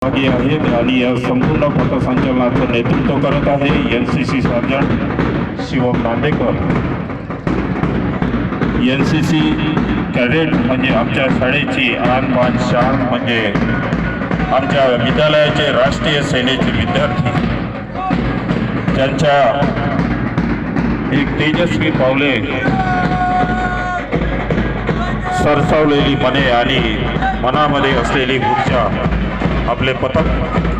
सहभागी आहेत आणि या संपूर्ण पथसंचलनाचं नेतृत्व करत आहे NCC sergeant Shivam Nandekar. NCC cadet म्हणजे आमच्या शाळेची आन बान शान, म्हणजे आमच्या विद्यालयाचे राष्ट्रीय सेनेचे विद्यार्थी, त्यांच्या एक तेजस्वी पावले, सरसावलेली मने आणि मनामध्ये असलेली ऊर्जा आपले पथक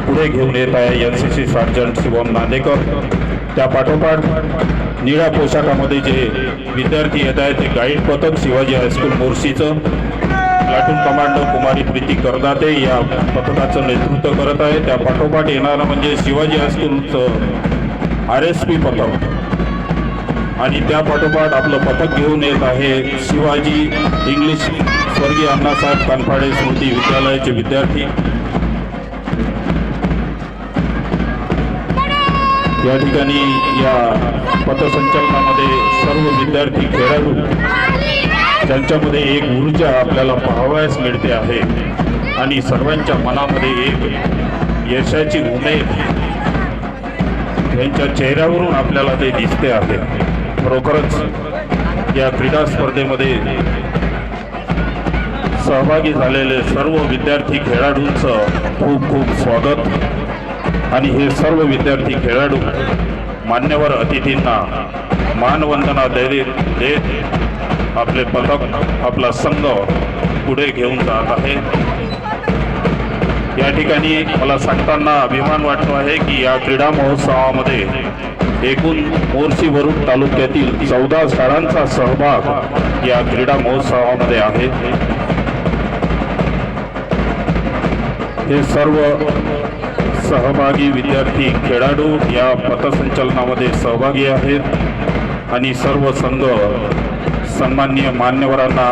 पुढे घेऊन येत आहे NCC सर्जंट शिवम नांदेकर। त्या पाठोपाठ निळ्या पोशाखामध्ये जे विद्यार्थी येत आहेत ते गाईड पथक शिवाजी हायस्कूल मोर्शीचं प्लाटून कमांडर कुमारी प्रीती करदाते या पथकाचं नेतृत्व करत आहे। त्या पाठोपाठ येणारं म्हणजे शिवाजी हायस्कूलचं RSP पथक आणि त्या पाठोपाठ आपलं पथक घेऊन येत आहे शिवाजी इंग्लिश स्वर्गीय अण्णासाहेब कानफाडे स्मृती विद्यालयाचे विद्यार्थी। या ठिकाणी या पथसंचलनामध्ये सर्व विद्यार्थी खेळाडू त्यांच्यामध्ये एक ऊर्जा आपल्याला पाहावयास मिळते आहे आणि सर्वांच्या मनामध्ये एक यशाची उमेद यांच्या चेहऱ्यावरून आपल्याला ते दिसते आहे। खरोखरच या क्रीडा स्पर्धेमध्ये सहभागी झालेले सर्व विद्यार्थी खेळाडूंचं खूप खूप स्वागत आणि हे सर्व विद्यार्थी खेळाडू मान्यवर अतिथींना मानवंदना देत आपले पथक आपला संघ पुढे घेऊन जात आहे। या ठिकाणी मला सांगताना अभिमान वाटतो आहे की या क्रीडा महोत्सवामध्ये एकूण मोर्शी वरुड तालुक्यातील 14 शाळांचा सहभाग या क्रीडा महोत्सवामध्ये आहे। हे सर्व सहभागी विद्यार्थी खेळाडू या पथसंचलनामध्ये सहभागी आहेत आणि सर्व संघ सन्माननीय मान्यवरांना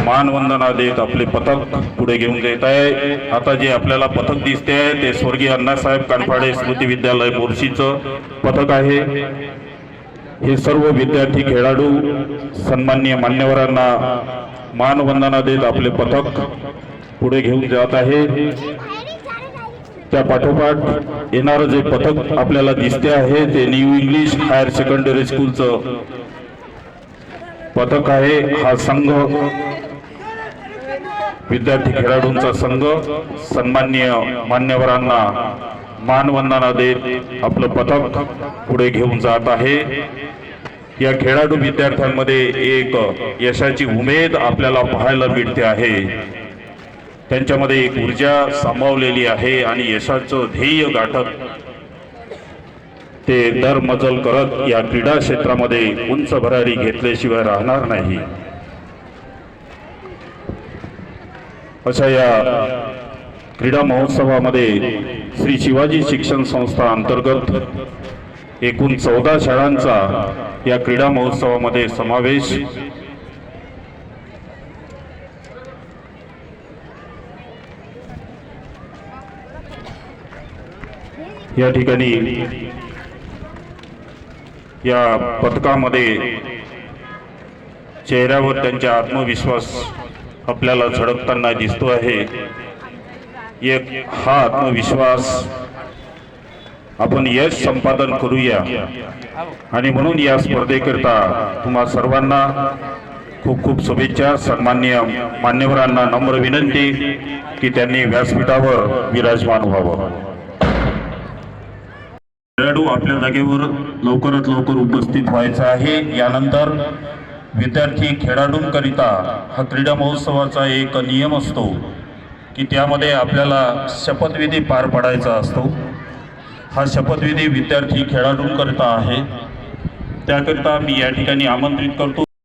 मानवंदना देत आपले पथक पुढे घेऊन येत आहे। आता जे आपल्याला पथक दिसते आहे ते स्वर्गीय अण्णासाहेब कानफाडे स्मृती विद्यालय मोर्शीचं पथक आहे। हे सर्व विद्यार्थी खेळाडू सन्माननीय मान्यवरांना मानवंदना देत आपले पथक पुढे घेऊन जात आहे। त्या पाठोपाठ येणारं जे पथक आपल्याला दिसते आहे ते न्यू इंग्लिश हायर सेकंडरी स्कूलचं पथक आहे। हा संघ विद्यार्थी खेळाडूंचा संघ सन्माननीय मान्यवरांना मानवंदना देत आपलं पथक पुढे घेऊन जात आहे। या खेळाडू विद्यार्थ्यांमध्ये एक यशाची उमेद आपल्याला पाहायला मिळते आहे। त्यांच्यामध्ये एक ऊर्जा सामावलेली आहे आणि यशाचं ध्येय गाठत ते दरमजल करत या क्रीडा क्षेत्रामध्ये उंच भरारी घेतल्याशिवाय राहणार नाही। अशा या क्रीडा महोत्सवामध्ये श्री शिवाजी शिक्षण संस्था अंतर्गत एकूण 14 शाळांचा या क्रीडा महोत्सवामध्ये समावेश या ठिकाणी या पथकामध्ये चेहऱ्यावर त्यांचा आत्मविश्वास आपल्याला झळकताना दिसतो आहे। एक हा आत्मविश्वास आपण यश संपादन करूया आणि म्हणून या स्पर्धेकरता तुम्हा सर्वांना खूप खूप शुभेच्छा। सन्माननीय मान्यवरांना नम्र विनंती की त्यांनी व्यासपीठावर विराजमान व्हावं। खेळाडू आपल्या जागेवर लवकरात लवकर उपस्थित व्हायचा आहे। यानंतर विद्यार्थी खेळाडूंकरिता हा क्रीडा महोत्सवाचा एक नियम असतो की त्यामध्ये आपल्याला शपथविधी पार पाडायचा असतो। हा शपथविधी विद्यार्थी खेळाडूंकरिता आहे, त्याकरिता मी या ठिकाणी आमंत्रित करतो।